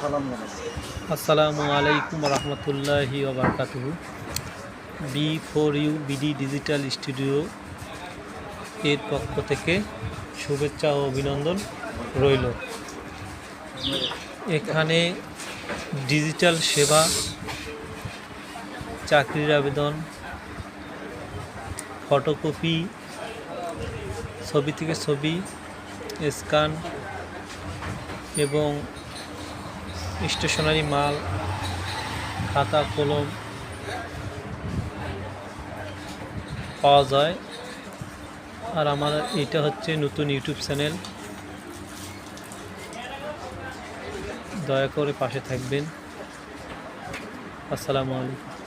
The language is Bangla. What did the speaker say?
সালাম জানাচ্ছি। আসসালামু আলাইকুম রহমতুল্লাহি ওবরকাতুহু। B4U বিডি ডিজিটাল স্টুডিও এর পক্ষ থেকে শুভেচ্ছা ও অভিনন্দন রইল। এখানে ডিজিটাল সেবা, চাকরির আবেদন, ফটোকপি, ছবি থেকে ছবি স্ক্যান এবং স্টেশনারি মাল, খাতা কলম পাওয়া যায়। আর আমার এটা হচ্ছে নতুন ইউটিউব চ্যানেল, দয়া করে পাশে থাকবেন। আসসালামু আলাইকুম।